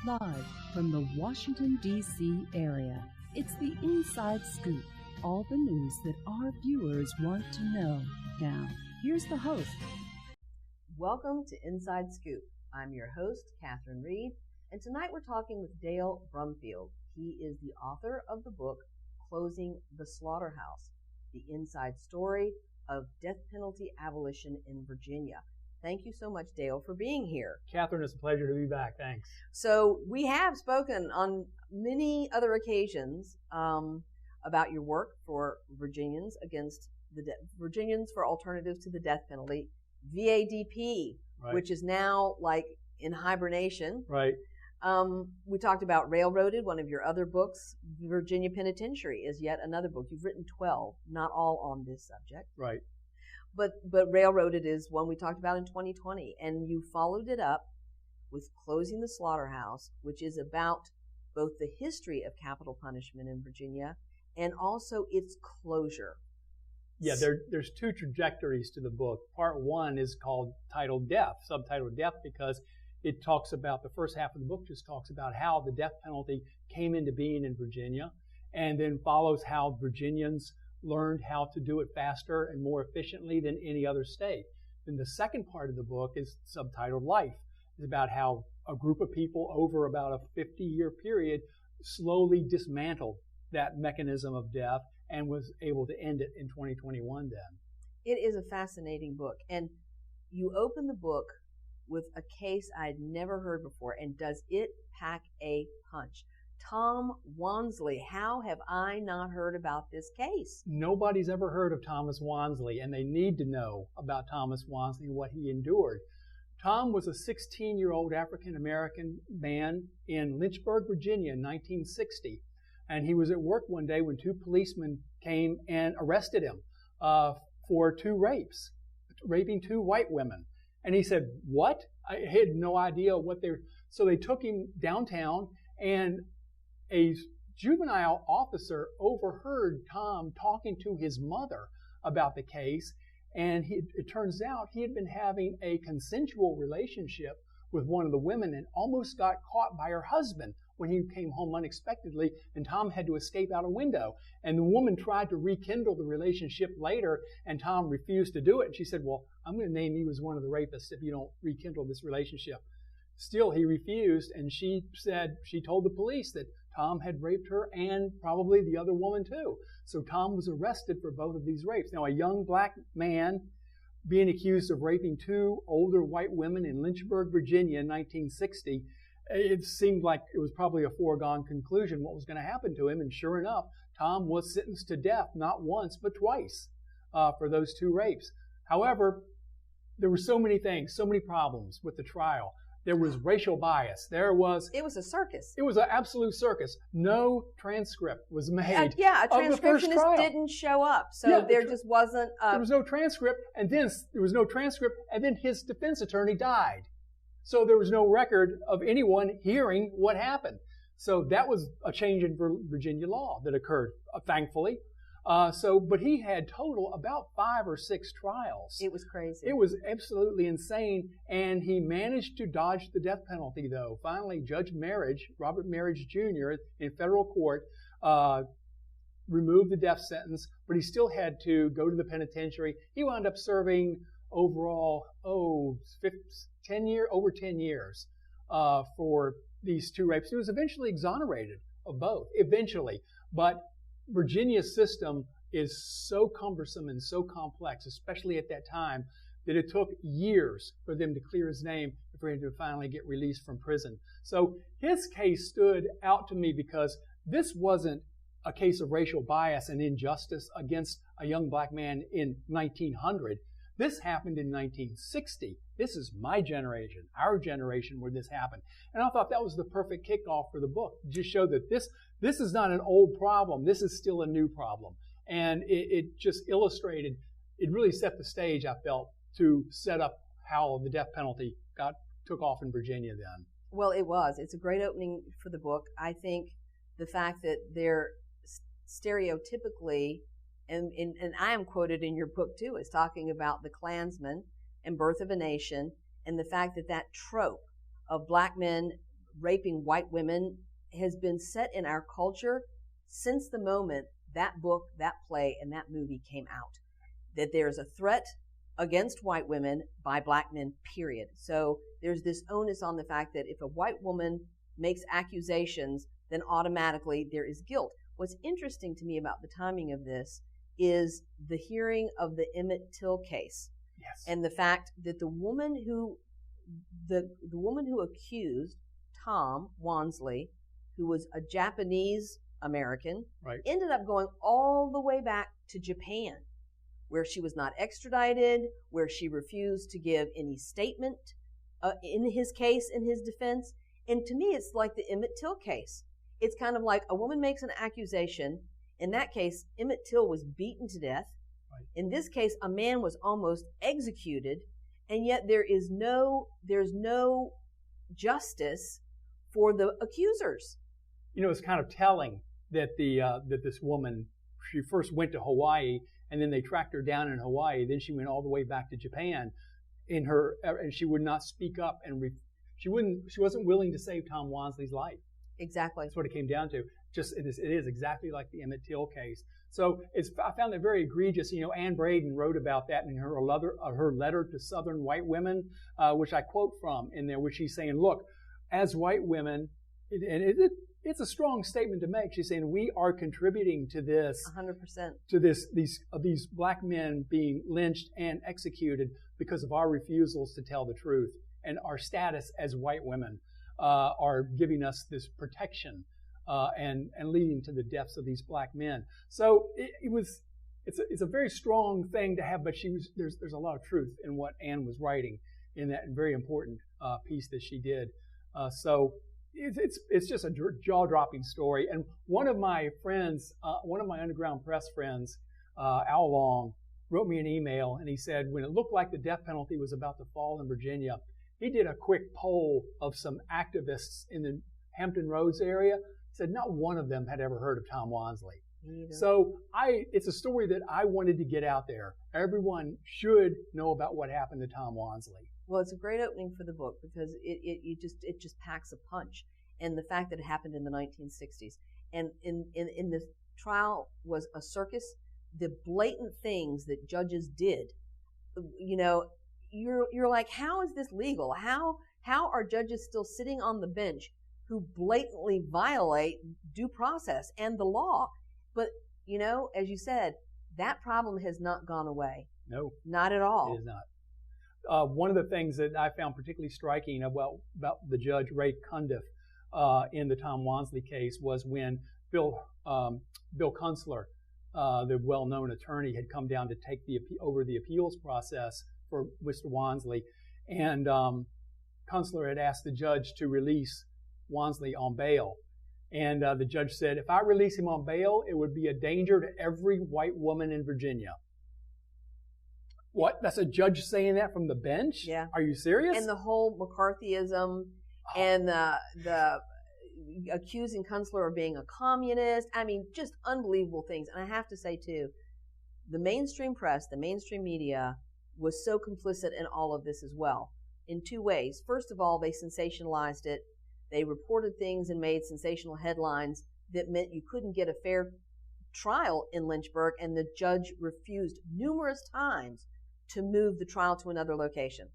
Live from the Washington, D.C. area, it's the Inside Scoop. All the news that our viewers want to know. Now, here's the host. Welcome to Inside Scoop. I'm your host, Catherine Reed, and tonight we're talking with Dale Brumfield. He is the author of the book, Closing the Slaughterhouse, the inside story of death penalty abolition in Virginia. Thank you so much, Dale, for being here. Catherine, it's a pleasure to be back. Thanks. So we have spoken on many other occasions about your work for Virginians Virginians for Alternatives to the Death Penalty, VADP, right, which is now like in hibernation. Right. We talked about Railroaded, one of your other books. Virginia Penitentiary is yet another book. You've written 12, not all on this subject. Right. But Railroaded is one we talked about in 2020, and you followed it up with Closing the Slaughterhouse, which is about both the history of capital punishment in Virginia and also its closure. Yeah, there's two trajectories to the book. Part one is titled Death, subtitled Death, because it talks about, the first half of the book just talks about how the death penalty came into being in Virginia, and then follows how Virginians learned how to do it faster and more efficiently than any other state. Then the second part of the book is subtitled Life. It's about how a group of people over about a 50-year period slowly dismantled that mechanism of death and was able to end it in 2021 then. It is a fascinating book. And you open the book with a case I'd never heard before. And does it pack a punch? Tom Wansley. How have I not heard about this case? Nobody's ever heard of Thomas Wansley, and they need to know about Thomas Wansley and what he endured. Tom was a 16-year-old African-American man in Lynchburg, Virginia in 1960. And he was at work one day when two policemen came and arrested him for two rapes, raping two white women. And he said, "What?" I had no idea what they were. So they took him downtown, and a juvenile officer overheard Tom talking to his mother about the case. And it turns out he had been having a consensual relationship with one of the women and almost got caught by her husband when he came home unexpectedly, and Tom had to escape out a window. And the woman tried to rekindle the relationship later, and Tom refused to do it. And she said, "Well, I'm going to name you as one of the rapists if you don't rekindle this relationship." Still, he refused, and she told the police that Tom had raped her and probably the other woman too. So Tom was arrested for both of these rapes. Now, a young black man being accused of raping two older white women in Lynchburg, Virginia in 1960, it seemed like it was probably a foregone conclusion what was going to happen to him. And sure enough, Tom was sentenced to death, not once, but twice, for those two rapes. However, there were so many things, so many problems with the trial. There was racial bias. It was a circus. It was an absolute circus. No transcript was made. A transcriptionist didn't show up. So there just wasn't there was no transcript, and then his defense attorney died. So there was no record of anyone hearing what happened. So that was a change in Virginia law that occurred, thankfully. But he had total about 5 or 6 trials. It was crazy. It was absolutely insane, and he managed to dodge the death penalty, though. Finally, Judge Robert Marriage Jr. in federal court, removed the death sentence, but he still had to go to the penitentiary. He wound up serving overall, over 10 years for these two rapes. He was eventually exonerated of both, but Virginia's system is so cumbersome and so complex, especially at that time, that it took years for them to clear his name and for him to finally get released from prison. So his case stood out to me because this wasn't a case of racial bias and injustice against a young black man in 1900. This happened in 1960. This is my generation, our generation, where this happened. And I thought that was the perfect kickoff for the book. Just show that this is not an old problem. This is still a new problem. And it just illustrated, it really set the stage, I felt, to set up how the death penalty took off in Virginia then. Well, it was. It's a great opening for the book. I think the fact that they're stereotypically, and I am quoted in your book too, as talking about the Klansman and Birth of a Nation, and the fact that trope of black men raping white women has been set in our culture since the moment that book, that play, and that movie came out. That there's a threat against white women by black men, period. So there's this onus on the fact that if a white woman makes accusations, then automatically there is guilt. What's interesting to me about the timing of this is the hearing of the Emmett Till case. Yes. And the fact that the woman who accused Tom Wansley, who was a Japanese American, right, ended up going all the way back to Japan, where she was not extradited, where she refused to give any statement in his case, in his defense. And to me, it's like the Emmett Till case. It's kind of like a woman makes an accusation. In that case, Emmett Till was beaten to death. Right. In this case, a man was almost executed, and yet there's no justice for the accusers. You know, it's kind of telling that that this woman, she first went to Hawaii, and then they tracked her down in Hawaii. Then she went all the way back to Japan, and she would not speak up, and she wasn't willing to save Tom Wansley's life. Exactly. That's what it came down to. It is exactly like the Emmett Till case. So I found that very egregious. You know, Anne Braden wrote about that in her letter to Southern white women, which I quote from in there, which she's saying, look, as white women, it's a strong statement to make. She's saying we are contributing to this, 100%, to these black men being lynched and executed because of our refusals to tell the truth, and our status as white women are giving us this protection and leading to the deaths of these black men. So it's a very strong thing to have, but there's a lot of truth in what Anne was writing in that very important piece that she did. So it's just a jaw-dropping story. And one of my friends, one of my Underground Press friends, Al Long, wrote me an email, and he said when it looked like the death penalty was about to fall in Virginia, he did a quick poll of some activists in the Hampton Roads area. He said not one of them had ever heard of Tom Wansley. So it's a story that I wanted to get out there. Everyone should know about what happened to Tom Wansley. Well, it's a great opening for the book because it just packs a punch. And the fact that it happened in the 1960s. And in the trial was a circus. The blatant things that judges did, you know, you're like, how is this legal? How are judges still sitting on the bench who blatantly violate due process and the law? But, you know, as you said, that problem has not gone away. No. Not at all. It is not. One of the things that I found particularly striking about the judge, Ray Cundiff, in the Tom Wansley case was when Bill Kunstler, the well-known attorney, had come down to take over the appeals process for Mr. Wansley, and Kunstler had asked the judge to release Wansley on bail. And the judge said, if I release him on bail, it would be a danger to every white woman in Virginia. What? That's a judge saying that from the bench? Yeah. Are you serious? And the whole McCarthyism and the accusing Kunstler of being a communist. I mean, just unbelievable things. And I have to say, too, the mainstream press, the mainstream media was so complicit in all of this as well in two ways. First of all, they sensationalized it. They reported things and made sensational headlines that meant you couldn't get a fair trial in Lynchburg, and the judge refused numerous times to move the trial to another location.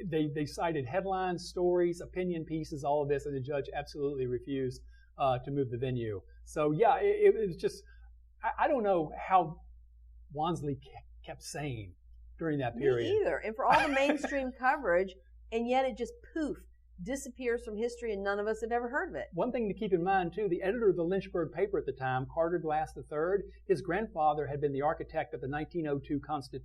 They cited headlines, stories, opinion pieces, all of this, and the judge absolutely refused to move the venue. So, yeah, it was just, I don't know how Wansley kept sane during that period. Me either. And for all the mainstream coverage, and yet it just poof, disappears from history, and none of us have ever heard of it. One thing to keep in mind, too, the editor of the Lynchburg paper at the time, Carter Glass III, his grandfather had been the architect of the 1902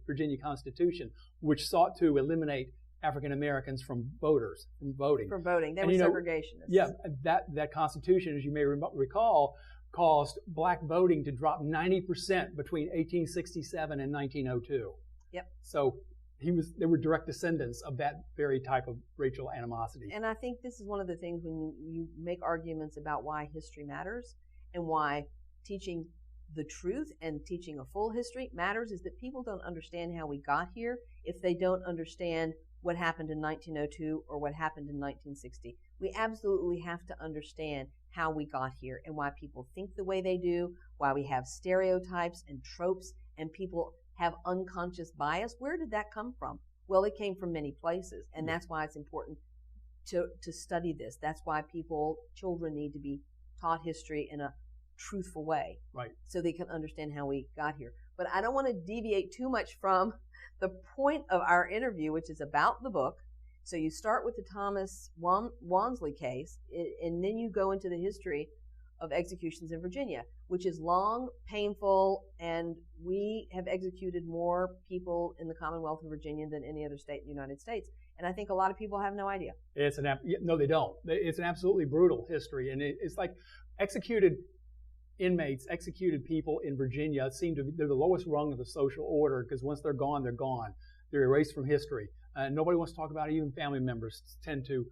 Virginia Constitution, which sought to eliminate African Americans from voting. From voting. They were segregationists. Yeah, that Constitution, as you may recall, caused black voting to drop 90% between 1867 and 1902. Yep. So they were direct descendants of that very type of racial animosity. And I think this is one of the things when you make arguments about why history matters and why teaching the truth and teaching a full history matters, is that people don't understand how we got here if they don't understand what happened in 1902 or what happened in 1960. We absolutely have to understand how we got here and why people think the way they do, why we have stereotypes and tropes and people have unconscious bias. Where did that come from? Well, it came from many places, and that's why it's important to study this. That's why children need to be taught history in a truthful way, right, so they can understand how we got here. But I don't want to deviate too much from the point of our interview, which is about the book. So you start with the Thomas Wansley case, and then you go into the history of executions in Virginia, which is long, painful, and we have executed more people in the Commonwealth of Virginia than any other state in the United States. And I think a lot of people have no idea. No, they don't. It's an absolutely brutal history, and it's like executed inmates, executed people in Virginia they're the lowest rung of the social order, because once they're gone, they're gone. They're erased from history. Nobody wants to talk about it. Even family members tend to.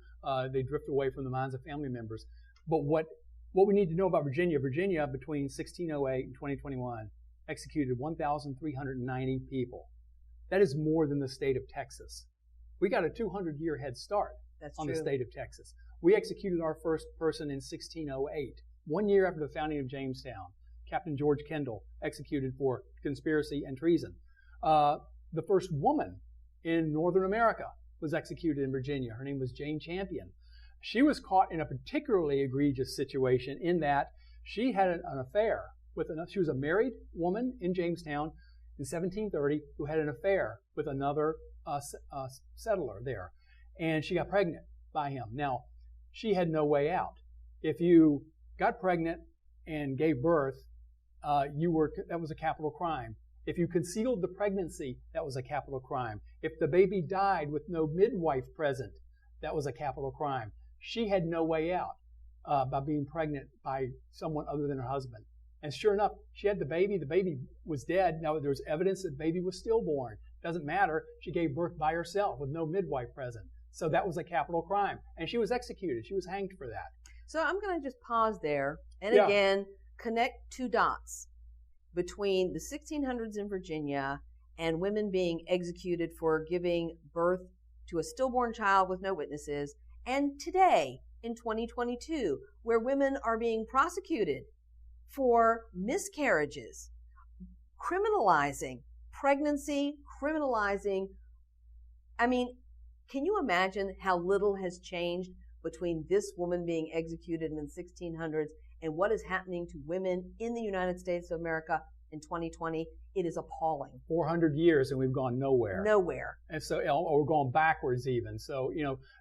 They drift away from the minds of family members. But what we need to know about Virginia between 1608 and 2021 executed 1,390 people. That is more than the state of Texas. We got a 200-year head start on the state of Texas. We executed our first person in 1608, 1 year after the founding of Jamestown. Captain George Kendall executed for conspiracy and treason. The first woman in Northern America was executed in Virginia. Her name was Jane Champion. She was caught in a particularly egregious situation in that she had an affair she was a married woman in Jamestown in 1730 who had an affair with another settler there. And she got pregnant by him. Now, she had no way out. If you got pregnant and gave birth, that was a capital crime. If you concealed the pregnancy, that was a capital crime. If the baby died with no midwife present, that was a capital crime. She had no way out by being pregnant by someone other than her husband. And sure enough, she had the baby. The baby was dead. Now, there was evidence that the baby was stillborn. Doesn't matter. She gave birth by herself with no midwife present. So that was a capital crime. And she was executed. She was hanged for that. So I'm going to just pause there and again connect two dots between the 1600s in Virginia and women being executed for giving birth to a stillborn child with no witnesses, and today in 2022, where women are being prosecuted for miscarriages, criminalizing pregnancy, criminalizing. I mean, can you imagine how little has changed between this woman being executed in the 1600s and what is happening to women in the United States of America in 2020? It is appalling. 400 years and we've gone nowhere. Nowhere. And so, or we're going backwards even. So,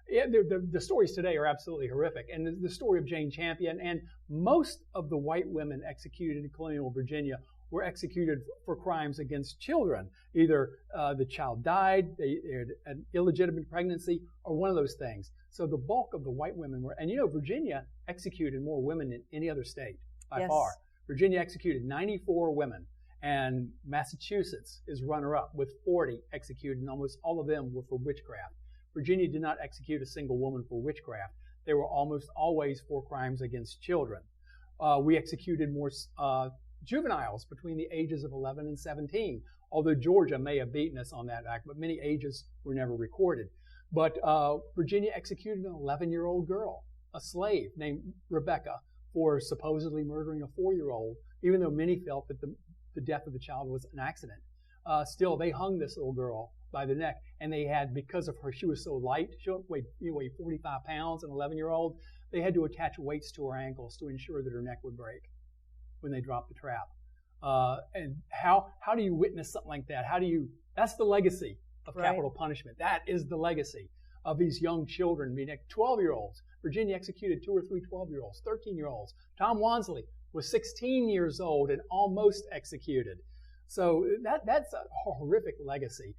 the stories today are absolutely horrific. And the story of Jane Champion and most of the white women executed in colonial Virginia were executed for crimes against children. Either the child died, they had an illegitimate pregnancy, or one of those things. So the bulk of the white women were, and Virginia executed more women than any other state by far. Virginia executed 94 women, and Massachusetts is runner-up with 40 executed, and almost all of them were for witchcraft. Virginia did not execute a single woman for witchcraft. They were almost always for crimes against children. We executed more juveniles between the ages of 11 and 17, although Georgia may have beaten us on that act, but many ages were never recorded. But Virginia executed an 11-year-old girl, a slave named Rebecca, for supposedly murdering a 4-year-old, even though many felt that the death of the child was an accident. Still, they hung this little girl by the neck, and they had, because of her, she was so light, she weighed 45 pounds, an 11-year-old, they had to attach weights to her ankles to ensure that her neck would break when they dropped the trap. And how do you witness something like that? That's the legacy of capital punishment. That is the legacy of these young children, 12-year-olds. Virginia executed 2 or 3 12-year-olds, 13-year-olds. Tom Wansley was 16 years old and almost executed. So that's a horrific legacy.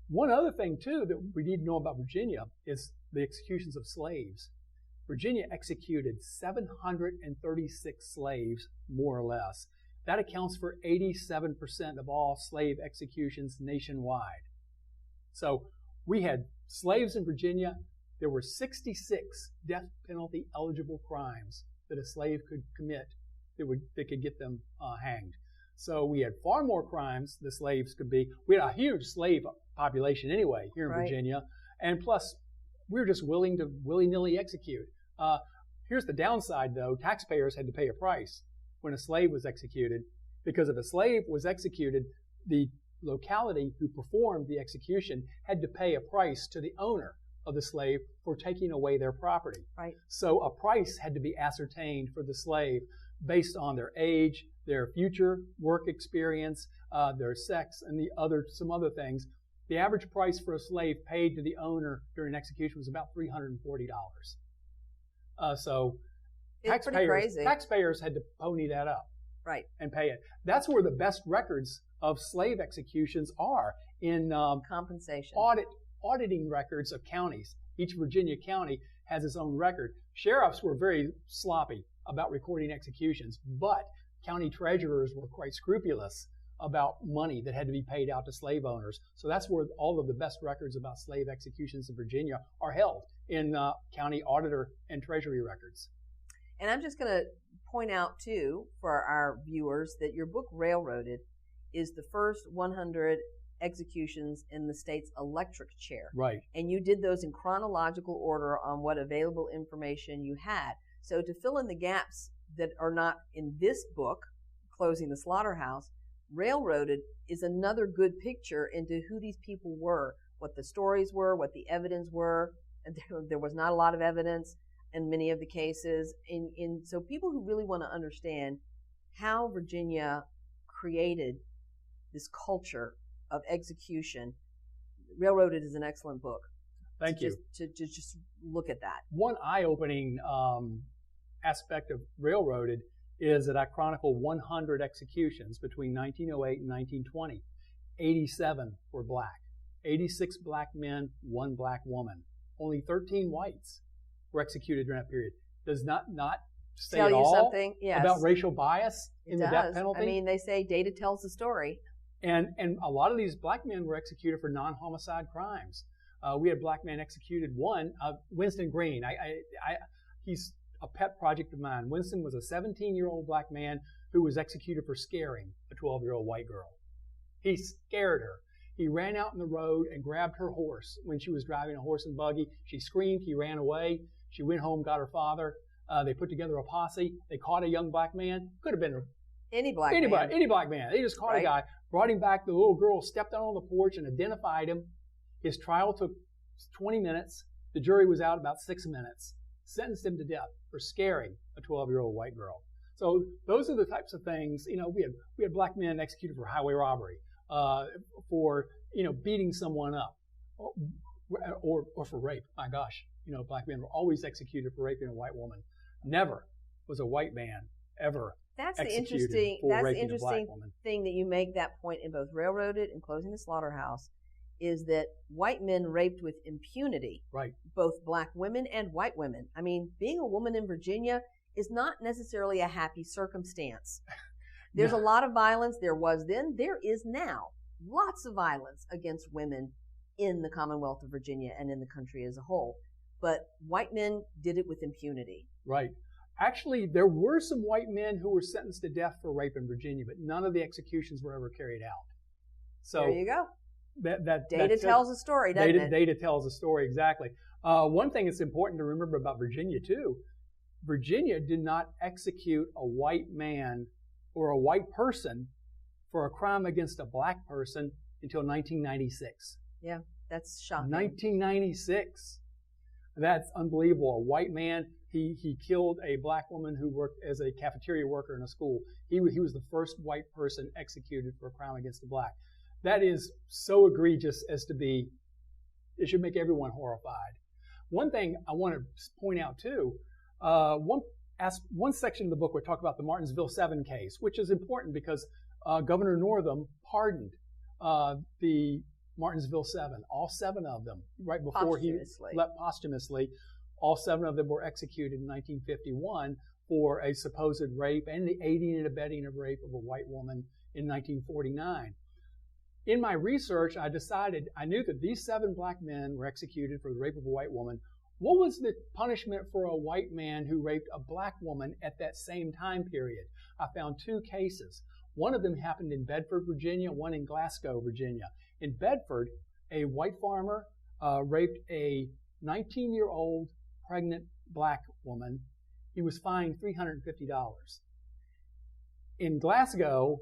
One other thing, too, that we need to know about Virginia is the executions of slaves. Virginia executed 736 slaves, more or less. That accounts for 87% of all slave executions nationwide. So we had slaves in Virginia. There were 66 death penalty eligible crimes that a slave could commit that could get them hanged. So we had far more crimes the slaves could be. We had a huge slave population anyway here in Virginia. And plus, we were just willing to willy-nilly execute. Here's the downside, though. Taxpayers had to pay a price when a slave was executed, because if a slave was executed, the locality who performed the execution had to pay a price to the owner of the slave for taking away their property. Right. So a price had to be ascertained for the slave based on their age, their future work experience, their sex, and some other things. The average price for a slave paid to the owner during execution was about $340. So it's pretty crazy. Taxpayers had to pony that up. Right. And pay it. That's where the best records of slave executions are, in compensation. Auditing records of counties. Each Virginia county has its own record. Sheriffs were very sloppy about recording executions, but county treasurers were quite scrupulous about money that had to be paid out to slave owners. So that's where all of the best records about slave executions in Virginia are held, in county auditor and treasury records. And I'm just going to point out, too, for our viewers, that your book, Railroaded, is the first 100 executions in the state's electric chair. Right. And you did those in chronological order on what available information you had. So to fill in the gaps that are not in this book, Closing the Slaughterhouse, Railroaded is another good picture into who these people were, what the stories were, what the evidence were. And there was not a lot of evidence in many of the cases. So people who really want to understand how Virginia created this culture of execution, Railroaded is an excellent book. Thank you. To just look at that. One eye-opening aspect of Railroaded is that I chronicle 100 executions between 1908 and 1920. 87 were black. 86 black men, 1 black woman. Only 13 whites were executed during that period. Does not say Tell at you all something, yes, about racial bias in the death penalty. I mean, they say data tells the story. And a lot of these black men were executed for non-homicide crimes. We had a black man executed, Winston Green. He's a pet project of mine. Winston was a 17-year-old black man who was executed for scaring a 12-year-old white girl. He scared her. He ran out in the road and grabbed her horse when she was driving a horse and buggy. She screamed. He ran away. She went home, got her father. They put together a posse. They caught a young black man. Could have been any black man. Any black man. They just caught a guy, brought him back. The little girl stepped out on the porch and identified him. His trial took 20 minutes. The jury was out about 6 minutes. Sentenced him to death for scaring a 12-year-old white girl. So those are the types of things. We had black men executed for highway robbery, for beating someone up, or for rape. My gosh, black men were always executed for raping a white woman. Never was a white man ever executed for raping a black woman. Thing that you make that point in both Railroaded and Closing the Slaughterhouse is that white men raped with impunity. Right. Both black women and white women. I mean, being a woman in Virginia is not necessarily a happy circumstance. There's a lot of violence. There was then. There is now. Lots of violence against women in the Commonwealth of Virginia and in the country as a whole. But white men did it with impunity. Right. Actually, there were some white men who were sentenced to death for rape in Virginia, but none of the executions were ever carried out. So there you go. Data tells a story, doesn't it? Data tells a story, exactly. One thing that's important to remember about Virginia, too, Virginia did not execute a white man or a white person for a crime against a black person until 1996. Yeah, that's shocking. 1996. That's unbelievable. A white man, he killed a black woman who worked as a cafeteria worker in a school. He was the first white person executed for a crime against a black. That is so egregious as to be, it should make everyone horrified. One thing I want to point out, too, one section of the book we talk about the Martinsville 7 case, which is important because Governor Northam pardoned the Martinsville 7, all 7 of them, right before he left posthumously. All 7 of them were executed in 1951 for a supposed rape and the aiding and abetting of rape of a white woman in 1949. In my research, I knew that these 7 black men were executed for the rape of a white woman. What was the punishment for a white man who raped a black woman at that same time period? I found 2 cases. One of them happened in Bedford, Virginia, one in Glasgow, Virginia. In Bedford, a white farmer raped a 19-year-old pregnant black woman. He was fined $350. In Glasgow,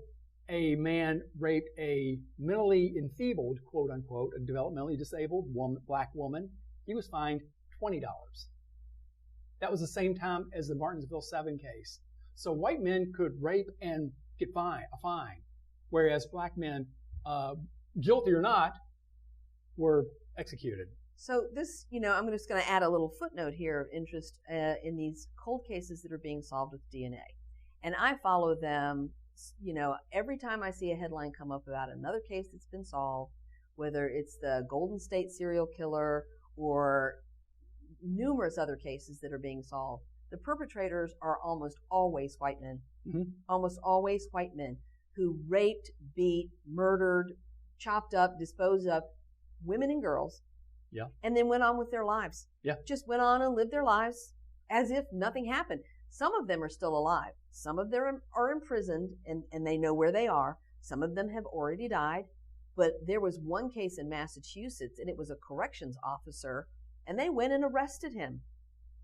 a man raped a mentally enfeebled, quote unquote, a developmentally disabled black woman. He was fined $20. That was the same time as the Martinsville 7 case. So white men could rape and get a fine, whereas black men, guilty or not, were executed. So this, I'm just going to add a little footnote here of interest in these cold cases that are being solved with DNA. And I follow them, every time I see a headline come up about another case that's been solved, whether it's the Golden State serial killer or numerous other cases that are being solved, the perpetrators are almost always white men. Mm-hmm. Almost always white men who raped, beat, murdered, chopped up, disposed of women and girls. Yeah. And then went on with their lives. Yeah. Just went on and lived their lives as if nothing happened. Some of them are still alive. Some of them are imprisoned and they know where they are. Some of them have already died. But there was one case in Massachusetts, and it was a corrections officer, and they went and arrested him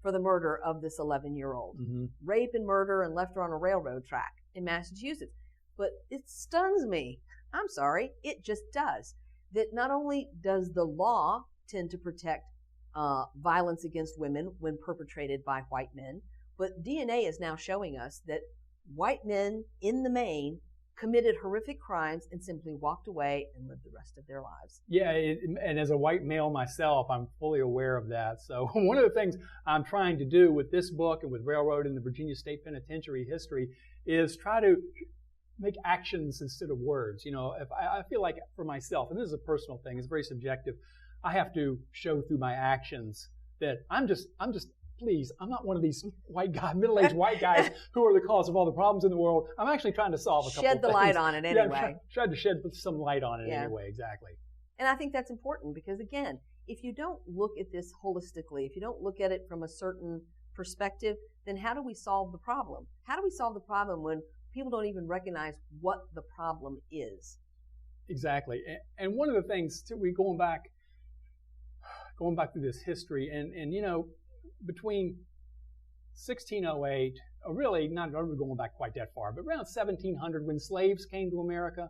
for the murder of this 11-year-old. Mm-hmm. Rape and murder, and left her on a railroad track in Massachusetts. But it stuns me. I'm sorry. It just does. That not only does the law tend to protect violence against women when perpetrated by white men, but DNA is now showing us that white men, in the main, committed horrific crimes and simply walked away and lived the rest of their lives. Yeah, and as a white male myself, I'm fully aware of that. So one of the things I'm trying to do with this book and with Railroad and the Virginia State Penitentiary history is try to make actions instead of words. If I feel like for myself, and this is a personal thing, it's very subjective, I have to show through my actions that I'm just please, I'm not one of these middle-aged white guys who are the cause of all the problems in the world. I'm actually trying to solve a couple of things. Shed the light on it anyway. Yeah, tried to shed some light on it anyway, exactly. And I think that's important because, again, if you don't look at this holistically, if you don't look at it from a certain perspective, then how do we solve the problem? How do we solve the problem when people don't even recognize what the problem is? Exactly. And one of the things, going back through this history, and between 1608, or really not going back quite that far, but around 1700, when slaves came to America,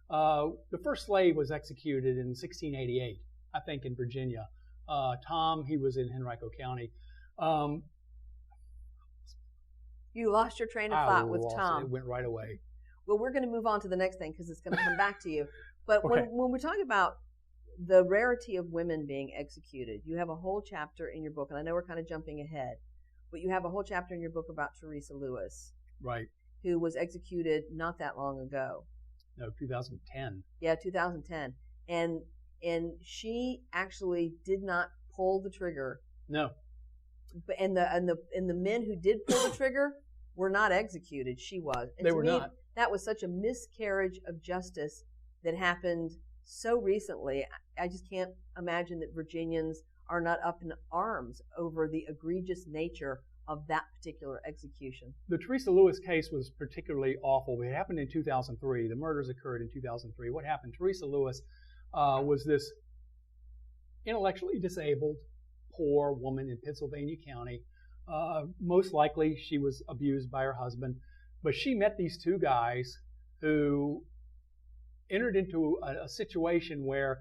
the first slave was executed in 1688, I think, in Virginia. Tom, he was in Henrico County. You lost your train of thought with Tom. It went right away. Well, we're going to move on to the next thing because it's going to come back to you. But okay. when we're talking about the rarity of women being executed, you have a whole chapter in your book, and I know we're kind of jumping ahead, but you have a whole chapter in your book about Teresa Lewis. Right. Who was executed not that long ago. No, 2010. Yeah, 2010. And she actually did not pull the trigger. No. And the men who did pull the trigger were not executed. She was. And they were not. That was such a miscarriage of justice that happened so recently. I just can't imagine that Virginians are not up in arms over the egregious nature of that particular execution. The Teresa Lewis case was particularly awful. It happened in 2003. The murders occurred in 2003. What happened? Teresa Lewis was this intellectually disabled, poor woman in Pennsylvania County. Most likely she was abused by her husband. But she met these two guys who entered into a situation where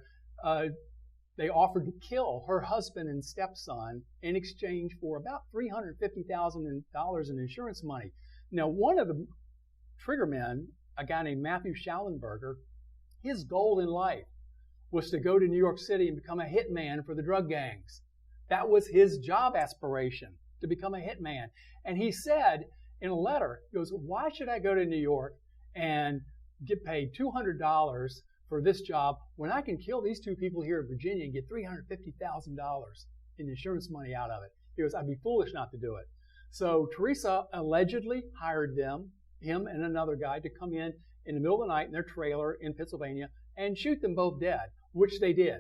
they offered to kill her husband and stepson in exchange for about $350,000 in insurance money. Now, one of the trigger men, a guy named Matthew Schallenberger, his goal in life was to go to New York City and become a hitman for the drug gangs. That was his job aspiration, to become a hitman. And he said in a letter, he goes, why should I go to New York and get paid $200 for this job when I can kill these two people here in Virginia and get $350,000 in insurance money out of it? He goes, I'd be foolish not to do it. So Teresa allegedly hired him and another guy, to come in the middle of the night in their trailer in Pennsylvania and shoot them both dead, which they did.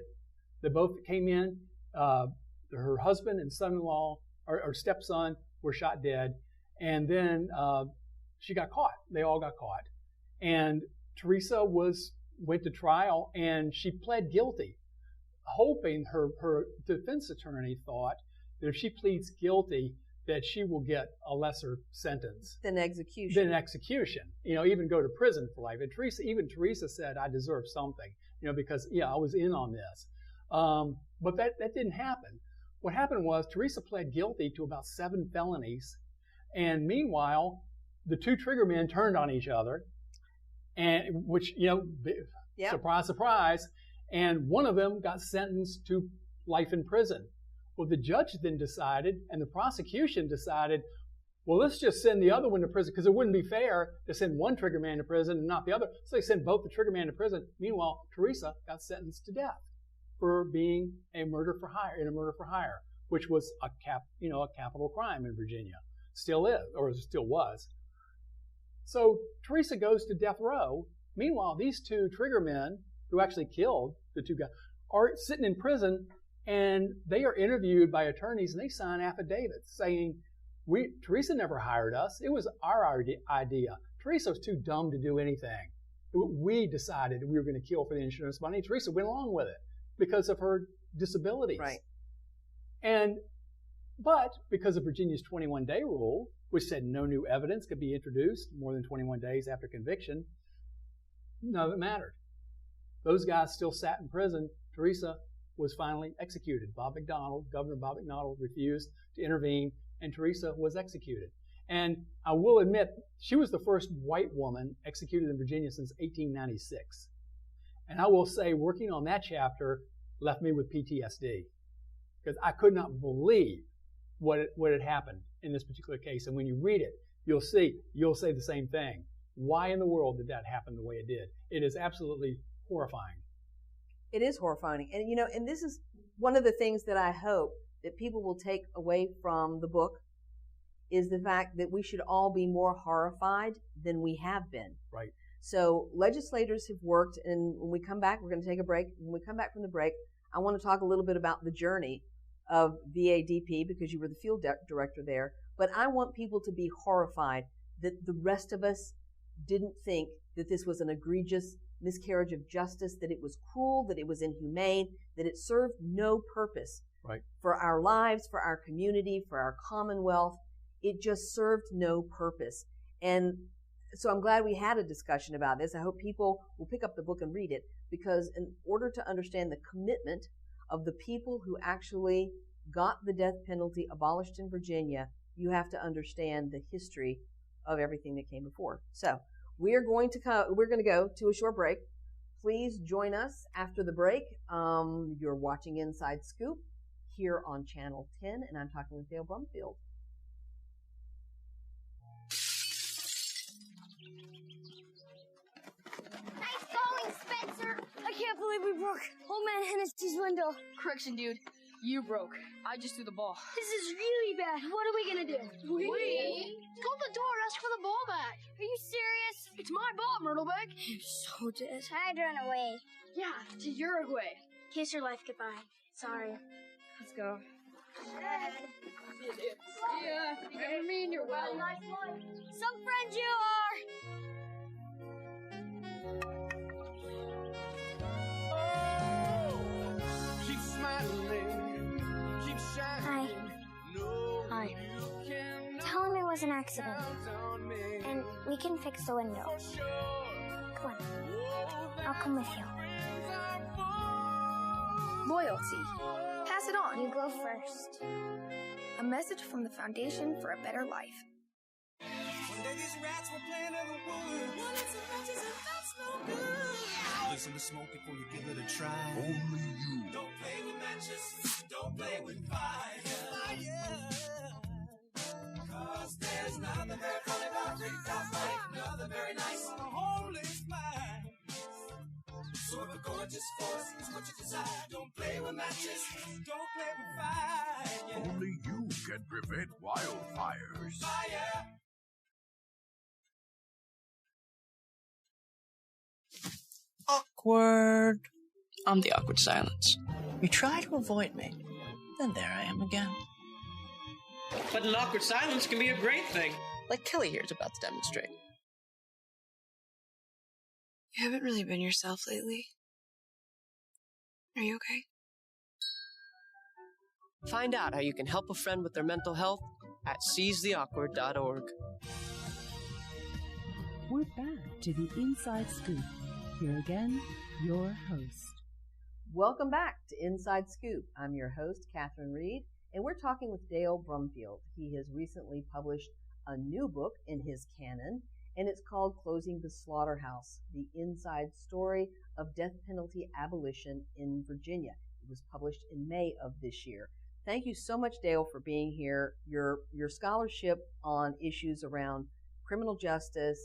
They both came in. Her husband and son-in-law or stepson were shot dead. And then she got caught. They all got caught. And Teresa went to trial, and she pled guilty. hoping, her defense attorney thought that if she pleads guilty, that she will get a lesser sentence than execution. Even go to prison for life. And Teresa said, I deserve something, because I was in on this. But that didn't happen. What happened was Teresa pled guilty to about 7 felonies, and meanwhile, the 2 trigger men turned on each other, and surprise, surprise, and one of them got sentenced to life in prison. Well, the judge then decided, and the prosecution decided, well, let's just send the other one to prison, because it wouldn't be fair to send one trigger man to prison and not the other. So they sent both the trigger man to prison. Meanwhile, Teresa got sentenced to death for being a murder for hire, which was a capital crime in Virginia. Still is, or still was. So Teresa goes to death row. Meanwhile, these 2 trigger men who actually killed the 2 guys are sitting in prison, and they are interviewed by attorneys, and they sign affidavits saying, Teresa never hired us. It was our idea. Teresa was too dumb to do anything. We decided we were going to kill for the insurance money. Teresa went along with it because of her disabilities. Right. But because of Virginia's 21-day rule, which said no new evidence could be introduced more than 21 days after conviction, none of it mattered. Those guys still sat in prison. Teresa was finally executed. Governor Bob McDonald refused to intervene, and Teresa was executed. And I will admit, she was the first white woman executed in Virginia since 1896. And I will say, working on that chapter left me with PTSD, because I could not believe what had happened in this particular case. And when you read it, you'll say the same thing. Why in the world did that happen the way it did? It is absolutely horrifying. It is horrifying. And, and this is one of the things that I hope that people will take away from the book, is the fact that we should all be more horrified than we have been. Right. So legislators have worked, and when we come back, we're going to take a break. When we come back from the break, I want to talk a little bit about the journey of VADP, because you were the field director there. But I want people to be horrified that the rest of us didn't think that this was an egregious miscarriage of justice, that it was cruel, that it was inhumane, that it served no purpose for our lives, for our community, for our commonwealth. It just served no purpose. And so I'm glad we had a discussion about this. I hope people will pick up the book and read it, because in order to understand the commitment of the people who actually got the death penalty abolished in Virginia, you have to understand the history of everything that came before. So we're going to go to a short break. Please join us after the break. You're watching Inside Scoop here on Channel 10, and I'm talking with Dale Brumfield. Nice going, Spencer! I can't believe we broke Old Man Hennesty's window. Correction, dude. You broke. I just threw the ball. This is really bad. What are we gonna do? We? Go to the door and ask for the ball back. Are you serious? It's my ball, Myrtlebeck. You're so dead. I'd run away. Yeah, to Uruguay. Kiss your life goodbye. Sorry. Let's go. Yeah, you got me in your well. Some friends you are. Keep smiling, keep shining. Hi. Tell him it was an accident, and we can fix the window. Come on. I'll come with you. Loyalty. Pass it on. You go first. A message from the Foundation for a Better Life. One day these rats were playing in the woods. Well, it's a matches and that's no good. Listen to smoke before you give it a try. Only you. Don't play with matches. Don't play with fire. Cause there's nothing very funny about rooftop life. Nothing very nice on a homeless mind. So if a gorgeous force is what you desire, don't play with matches. Don't play with fire. Yeah. Only you can prevent wildfires. Fire. Awkward. I'm the awkward silence. You try to avoid me, then there I am again. But an awkward silence can be a great thing. Like Kelly here is about to demonstrate. You haven't really been yourself lately. Are you okay? Find out how you can help a friend with their mental health at seizetheawkward.org. We're back to the Inside Scoop. Here again, your host. Welcome back to Inside Scoop. I'm your host, Catherine Reed, and we're talking with Dale Brumfield. He has recently published a new book in his canon, and it's called Closing the Slaughterhouse, the inside story of death penalty abolition in Virginia. It was published in May of this year. Thank you so much, Dale, for being here. Your scholarship on issues around criminal justice,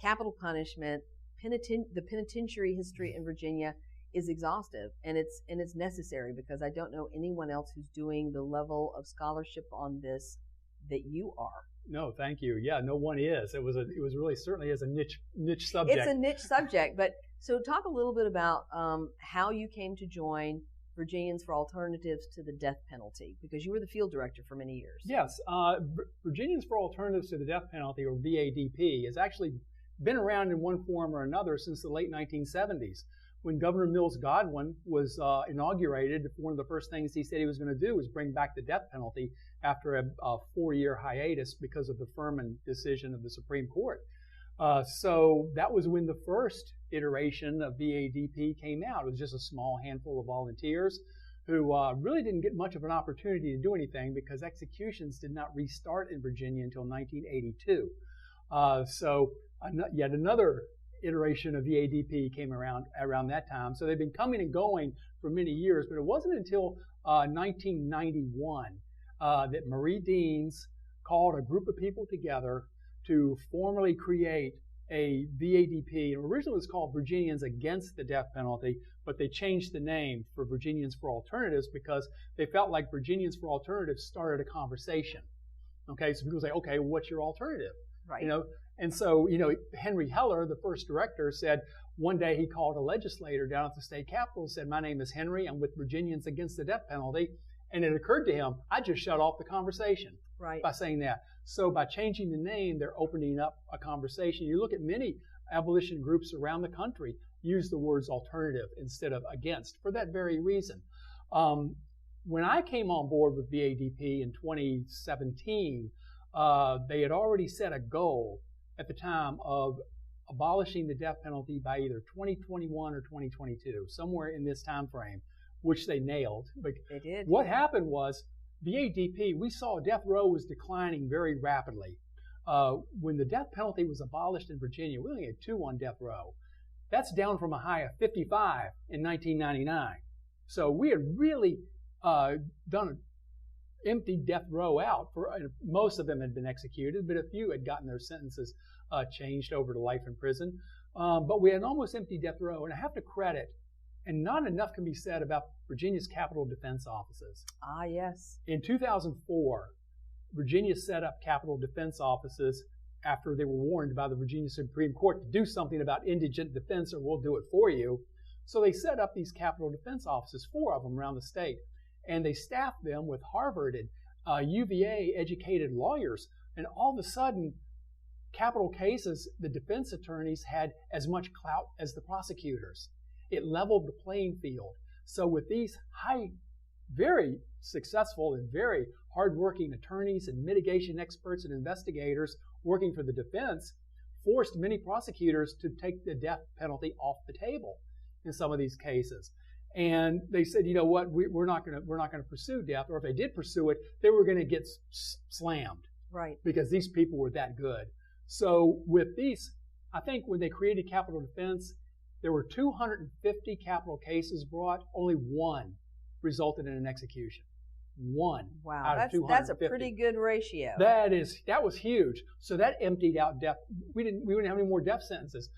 capital punishment, the penitentiary history in Virginia is exhaustive, and it's necessary, because I don't know anyone else who's doing the level of scholarship on this that you are. No, thank you. Yeah, no one is. It was really certainly is a niche subject. It's a niche subject, but so talk a little bit about how you came to join Virginians for Alternatives to the Death Penalty, because you were the field director for many years. Yes, Virginians for Alternatives to the Death Penalty, or VADP, has actually been around in one form or another since the late 1970s. When Governor Mills Godwin was inaugurated, one of the first things he said he was going to do was bring back the death penalty after a 4-year hiatus because of the Furman decision of the Supreme Court. So that was when the first iteration of VADP came out. It was just a small handful of volunteers who really didn't get much of an opportunity to do anything because executions did not restart in Virginia until 1982. So yet another iteration of VADP came around that time. So they've been coming and going for many years, but it wasn't until 1991 that Marie Deans called a group of people together to formally create a VADP. And originally it was called Virginians Against the Death Penalty, but they changed the name for Virginians for Alternatives because they felt like Virginians for Alternatives started a conversation. Okay, so people say, okay, what's your alternative? Right. And so, Henry Heller, the first director, said one day he called a legislator down at the state capitol and said, my name is Henry, I'm with Virginians Against the Death Penalty. And it occurred to him, I just shut off the conversation by saying that. So by changing the name, they're opening up a conversation. You look at many abolition groups around the country use the words alternative instead of against for that very reason. When I came on board with VADP in 2017, they had already set a goal at the time of abolishing the death penalty by either 2021 or 2022, somewhere in this time frame, which they nailed. But they did. What happened was VADP, we saw death row was declining very rapidly. When the death penalty was abolished in Virginia, we only had 2 on death row. That's down from a high of 55 in 1999. So we had really emptied death row out. Most of them had been executed, but a few had gotten their sentences changed over to life in prison. But we had an almost empty death row, and I have to credit, and not enough can be said about Virginia's capital defense offices. Ah, yes. In 2004, Virginia set up capital defense offices after they were warned by the Virginia Supreme Court to do something about indigent defense or we'll do it for you. So they set up these capital defense offices, 4 of them around the state, and they staffed them with Harvard and UVA educated lawyers. And all of a sudden, capital cases, the defense attorneys had as much clout as the prosecutors. It leveled the playing field. So with these very successful and very hardworking attorneys and mitigation experts and investigators working for the defense, forced many prosecutors to take the death penalty off the table in some of these cases. And they said, you know what, we're not going to pursue death, or if they did pursue it, they were going to get slammed, right? Because these people were that good. So with these, I think when they created capital defense, there were 250 capital cases brought. Only 1 resulted in an execution. 1 out of 250. That's a pretty good ratio. That was huge. So that emptied out death. We wouldn't have any more death sentences.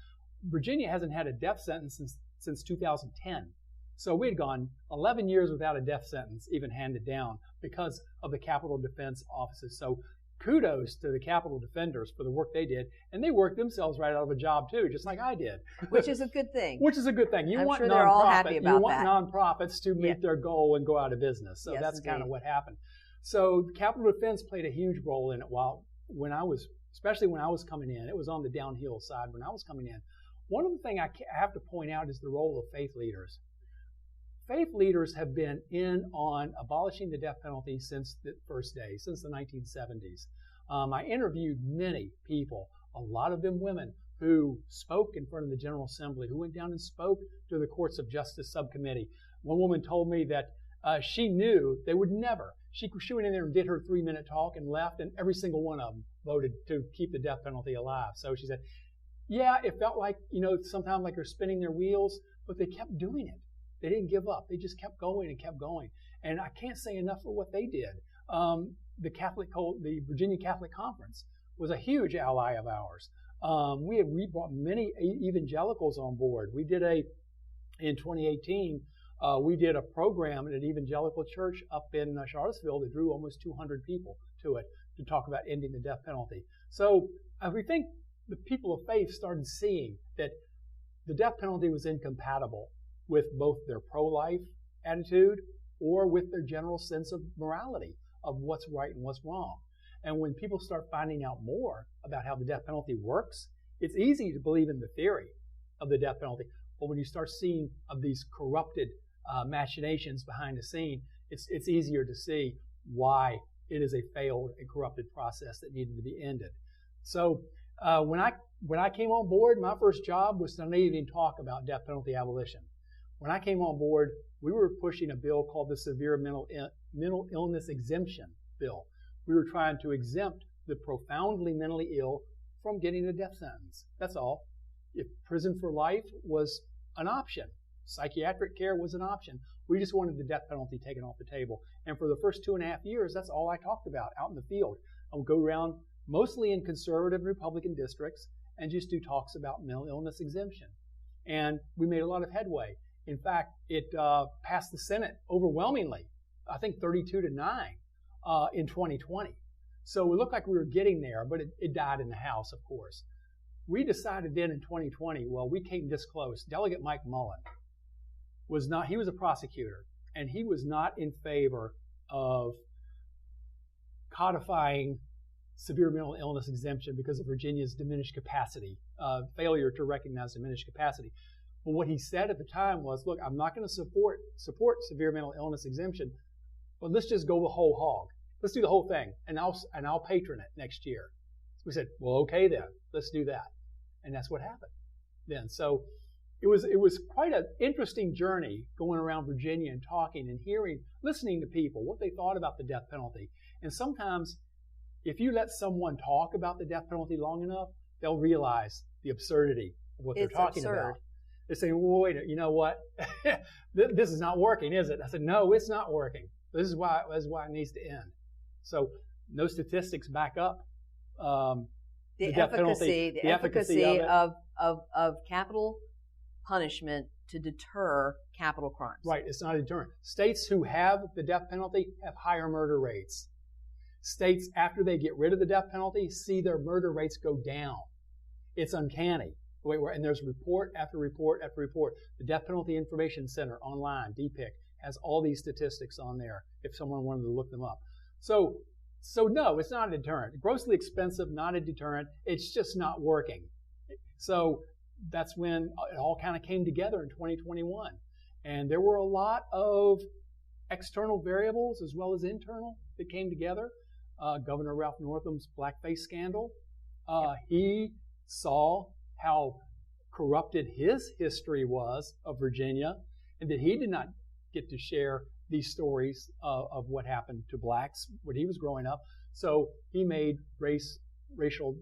Virginia hasn't had a death sentence since 2010. So we had gone 11 years without a death sentence even handed down because of the capital defense offices. So kudos to the capital defenders for the work they did. And they worked themselves right out of a job too, just like I did. Which is a good thing. Which is a good thing. I'm sure they're all happy about you want nonprofits to meet their goal and go out of business. So that's kind of what happened. So capital defense played a huge role in it especially when I was coming in. It was on the downhill side when I was coming in. One of the things I have to point out is the role of faith leaders. faith leaders have been in on abolishing the death penalty since the first day, since the 1970s. I interviewed many people, a lot of them women, who spoke in front of the General Assembly, who went down and spoke to the Courts of Justice Subcommittee. One woman told me that she knew they would never. She went in there and did her 3-minute talk and left, and every single one of them voted to keep the death penalty alive. So she said, yeah, it felt like, sometimes like they're spinning their wheels, but they kept doing it. They didn't give up. They just kept going and kept going. And I can't say enough for what they did. The Virginia Catholic Conference was a huge ally of ours. We brought many evangelicals on board. In 2018, we did a program at an evangelical church up in Charlottesville that drew almost 200 people to it to talk about ending the death penalty. So we think the people of faith started seeing that the death penalty was incompatible with both their pro-life attitude or with their general sense of morality, of what's right and what's wrong. And when people start finding out more about how the death penalty works, it's easy to believe in the theory of the death penalty. But when you start seeing of these corrupted machinations behind the scene, it's easier to see why it is a failed and corrupted process that needed to be ended. So when I came on board, my first job was to not even talk about death penalty abolition. When I came on board, we were pushing a bill called the Severe Mental Illness Exemption Bill. We were trying to exempt the profoundly mentally ill from getting a death sentence. That's all. If prison for life was an option, psychiatric care was an option, we just wanted the death penalty taken off the table. And for the first 2.5 years, that's all I talked about out in the field. I would go around mostly in conservative and Republican districts and just do talks about mental illness exemption. And we made a lot of headway. In fact, it passed the Senate overwhelmingly, I think 32-9 in 2020. So it looked like we were getting there, but it died in the House, of course. We decided then in 2020, well, we came this close. Delegate Mike Mullen he was a prosecutor, and he was not in favor of codifying severe mental illness exemption because of Virginia's diminished capacity, failure to recognize diminished capacity. But what he said at the time was, look, I'm not going to support severe mental illness exemption, but let's just go the whole hog. Let's do the whole thing, and I'll patron it next year. So we said, well, okay then, let's do that. And that's what happened then. So it was quite an interesting journey going around Virginia and talking and listening to people, what they thought about the death penalty. And sometimes if you let someone talk about the death penalty long enough, they'll realize the absurdity of what they're talking about. They're saying, well, wait, you know what? This is not working, is it? I said, no, it's not working. This is why it needs to end. So no statistics back up the efficacy of capital punishment to deter capital crimes. Right, it's not a deterrent. States who have the death penalty have higher murder rates. States, after they get rid of the death penalty, see their murder rates go down. It's uncanny. And there's report after report after report. The Death Penalty Information Center online, DPIC, has all these statistics on there if someone wanted to look them up. So no, it's not a deterrent. Grossly expensive, not a deterrent. It's just not working. So that's when it all kind of came together in 2021. And there were a lot of external variables as well as internal that came together. Governor Ralph Northam's blackface scandal. He saw how corrupted his history was of Virginia, and that he did not get to share these stories of what happened to blacks when he was growing up. So he made racial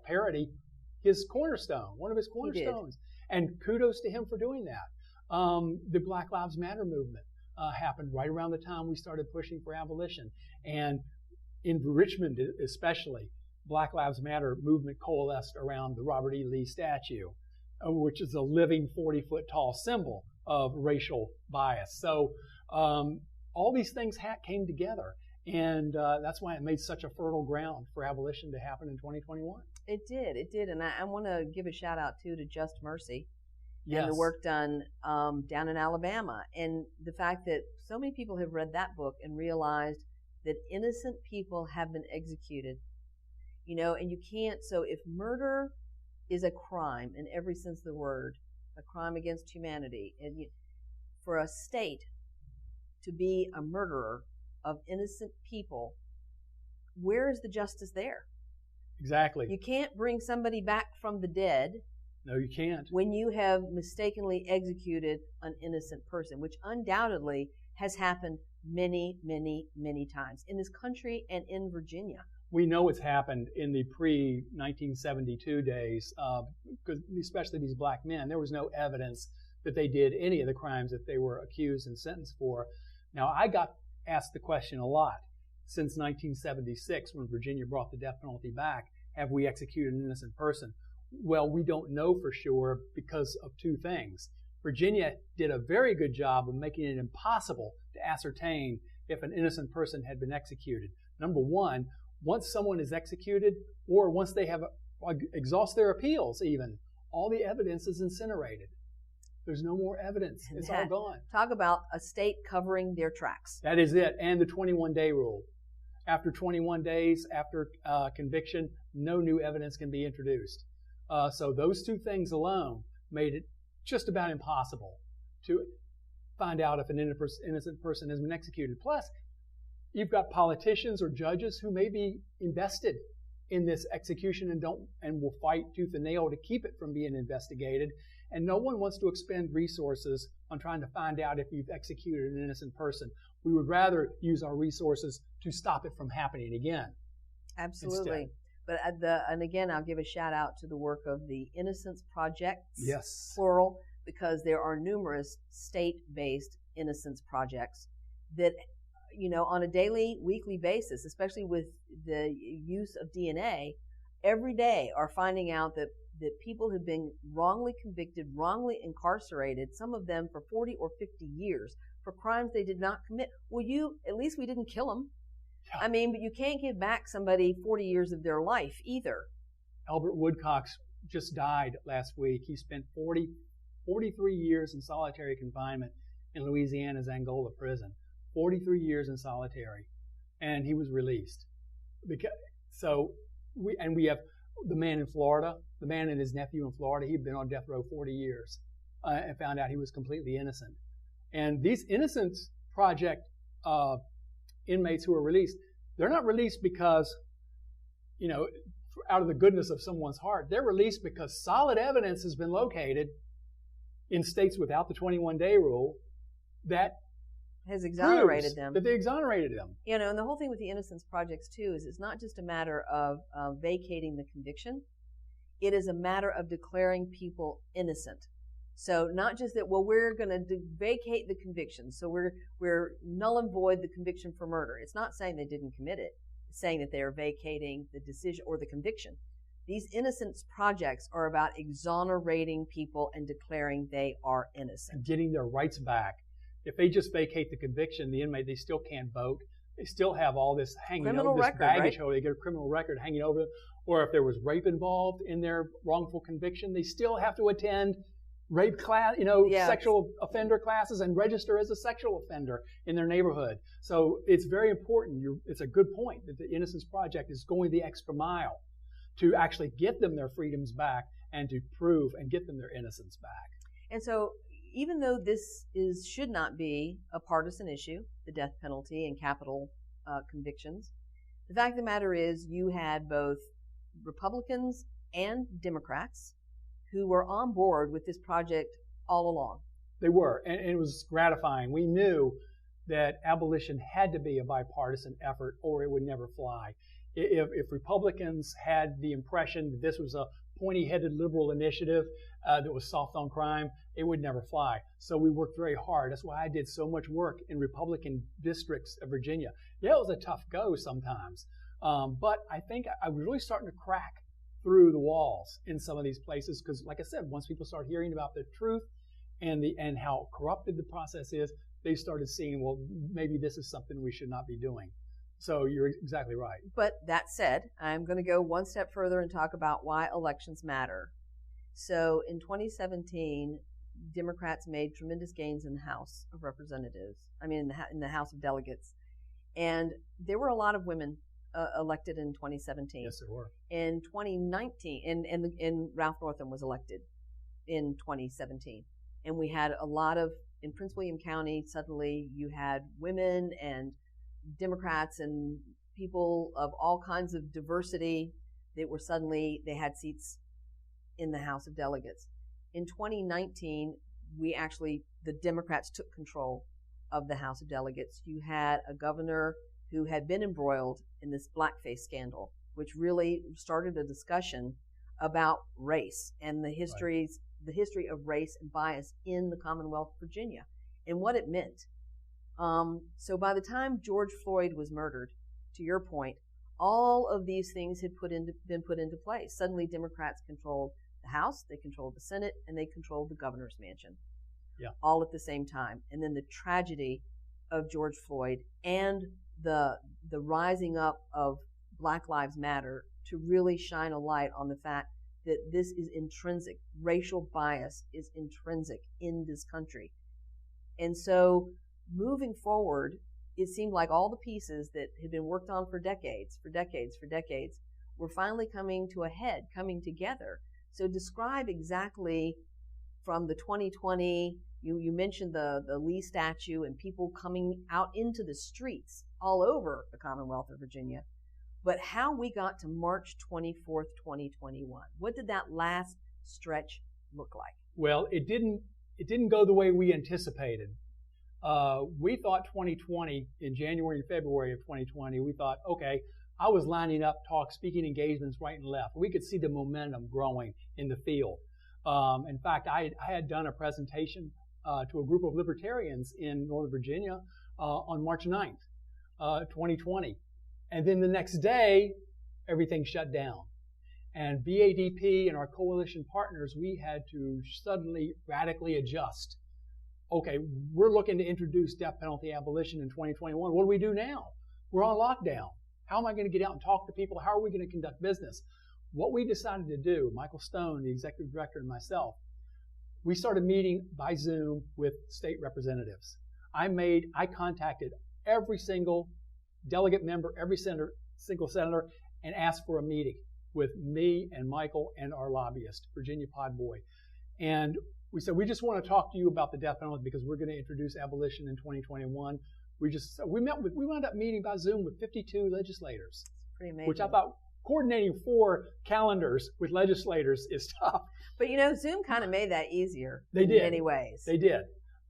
parity his cornerstone, one of his cornerstones. And kudos to him for doing that. The Black Lives Matter movement happened right around the time we started pushing for abolition. And in Richmond especially, Black Lives Matter movement coalesced around the Robert E. Lee statue, which is a living 40-foot tall symbol of racial bias. So all these things came together, and that's why it made such a fertile ground for abolition to happen in 2021. It did. And I want to give a shout out too to Just Mercy Yes. and the work done down in Alabama, and the fact that so many people have read that book and realized that innocent people have been executed. And you can't, so if murder is a crime in every sense of the word, a crime against humanity, and for a state to be a murderer of innocent people, where is the justice there? Exactly. You can't bring somebody back from the dead. No, you can't. When you have mistakenly executed an innocent person, which undoubtedly has happened many, many, many times in this country and in Virginia. We know it's happened in the pre-1972 days, because especially these black men. There was no evidence that they did any of the crimes that they were accused and sentenced for. Now, I got asked the question a lot since 1976 when Virginia brought the death penalty back. Have we executed an innocent person? Well, we don't know for sure because of two things. Virginia did a very good job of making it impossible to ascertain if an innocent person had been executed. Number one, once someone is executed, or once they have exhaust their appeals even, all the evidence is incinerated. There's no more evidence. It's all gone. Talk about a state covering their tracks. That is it. And the 21-day rule. After 21 days, after conviction, no new evidence can be introduced. So those two things alone made it just about impossible to find out if an innocent person has been executed. Plus, you've got politicians or judges who may be invested in this execution and will fight tooth and nail to keep it from being investigated. And no one wants to expend resources on trying to find out if you've executed an innocent person. We would rather use our resources to stop it from happening again. Absolutely. But and again, I'll give a shout out to the work of the Innocence Projects, yes, plural, because there are numerous state-based innocence projects that, you know, on a daily, weekly basis, especially with the use of DNA, every day are finding out that people have been wrongly convicted, wrongly incarcerated, some of them for 40 or 50 years for crimes they did not commit. Well, at least we didn't kill them. I mean, but you can't give back somebody 40 years of their life either. Albert Woodcox just died last week. He spent 43 years in solitary confinement in Louisiana's Angola prison. 43 years in solitary. And he was released. We have the man in Florida, the man and his nephew in Florida. He'd been on death row 40 years and found out he was completely innocent. And these Innocence Project inmates who are released, they're not released because, you know, out of the goodness of someone's heart. They're released because solid evidence has been located in states without the 21-day rule that has exonerated them. That they exonerated them. You know, and the whole thing with the Innocence Projects, too, is it's not just a matter of vacating the conviction. It is a matter of declaring people innocent. So not just that, well, we're going to vacate the conviction, so we're null and void the conviction for murder. It's not saying they didn't commit it. It's saying that they are vacating the decision or the conviction. These Innocence Projects are about exonerating people and declaring they are innocent. And getting their rights back. If they just vacate the conviction, the inmate, they still can't vote. They still have all this hanging over, this baggage, right? They get a criminal record hanging over them. Or if there was rape involved in their wrongful conviction, they still have to attend rape class, sexual offender classes and register as a sexual offender in their neighborhood. So it's very important. It's a good point that the Innocence Project is going the extra mile to actually get them their freedoms back and to prove and get them their innocence back. And so even though this should not be a partisan issue, the death penalty and capital convictions, the fact of the matter is you had both Republicans and Democrats who were on board with this project all along. They were, and it was gratifying. We knew that abolition had to be a bipartisan effort or it would never fly. If Republicans had the impression that this was a pointy-headed liberal initiative that was soft on crime, it would never fly. So we worked very hard. That's why I did so much work in Republican districts of Virginia. Yeah, it was a tough go sometimes, but I think I was really starting to crack through the walls in some of these places because, like I said, once people start hearing about the truth and how corrupted the process is, they started seeing, well, maybe this is something we should not be doing. So you're exactly right. But that said, I'm going to go one step further and talk about why elections matter. So in 2017, Democrats made tremendous gains in the House of Representatives. In the House of Delegates. And there were a lot of women elected in 2017. Yes, there were. In 2019, and Ralph Northam was elected in 2017. And we had a lot of in Prince William County, suddenly you had women and Democrats and people of all kinds of diversity that were suddenly, they had seats in the House of Delegates. In 2019, the Democrats took control of the House of Delegates. You had a governor who had been embroiled in this blackface scandal, which really started a discussion about race and the history of race and bias in the Commonwealth of Virginia and what it meant. So by the time George Floyd was murdered, to your point, all of these things had been put into place. Suddenly Democrats controlled the House, they controlled the Senate, and they controlled the governor's mansion. Yeah. All at the same time. And then the tragedy of George Floyd and the rising up of Black Lives Matter to really shine a light on the fact that this is intrinsic. Racial bias is intrinsic in this country. And so moving forward, it seemed like all the pieces that had been worked on for decades, were finally coming to a head, coming together. So describe exactly from the 2020, you mentioned the Lee statue and people coming out into the streets all over the Commonwealth of Virginia, but how we got to March 24th, 2021. What did that last stretch look like? Well, it didn't go the way we anticipated. We thought 2020, in January and February of 2020, we thought, okay, I was lining up speaking engagements right and left. We could see the momentum growing in the field. In fact, I had done a presentation to a group of libertarians in Northern Virginia on March 9th, 2020. And then the next day, everything shut down. And BADP and our coalition partners, we had to suddenly radically adjust. Okay, we're looking to introduce death penalty abolition in 2021. What do we do now? We're on lockdown. How am I going to get out and talk to people? How are we going to conduct business? What we decided to do, Michael Stone, the executive director, and myself, we started meeting by Zoom with state representatives. I contacted every single delegate member, every single senator, and asked for a meeting with me and Michael and our lobbyist, Virginia Podboy. And we said, we just want to talk to you about the death penalty because we're going to introduce abolition in 2021. We wound up meeting by Zoom with 52 legislators. Pretty amazing. Which I thought coordinating 4 calendars with legislators is tough. But Zoom kind of made that easier in many ways. They did.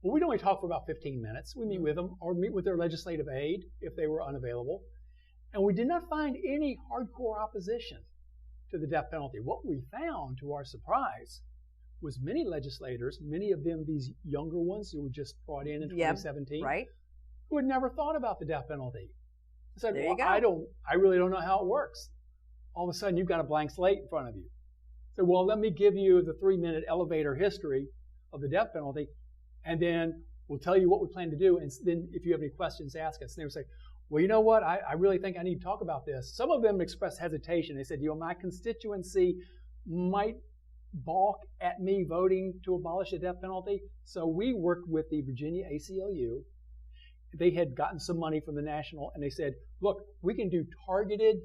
But we'd only talk for about 15 minutes. We meet with them or meet with their legislative aide if they were unavailable. And we did not find any hardcore opposition to the death penalty. What we found, to our surprise, was many legislators, many of them these younger ones who were just brought in 2017, right, who had never thought about the death penalty. I said, I really don't know how it works. All of a sudden, you've got a blank slate in front of you. So, well, let me give you the 3-minute elevator history of the death penalty, and then we'll tell you what we plan to do. And then if you have any questions, ask us. And they would say, well, you know what? I really think I need to talk about this. Some of them expressed hesitation. They said, my constituency might balk at me voting to abolish the death penalty. So we worked with the Virginia ACLU. They had gotten some money from the national, and they said, look, we can do targeted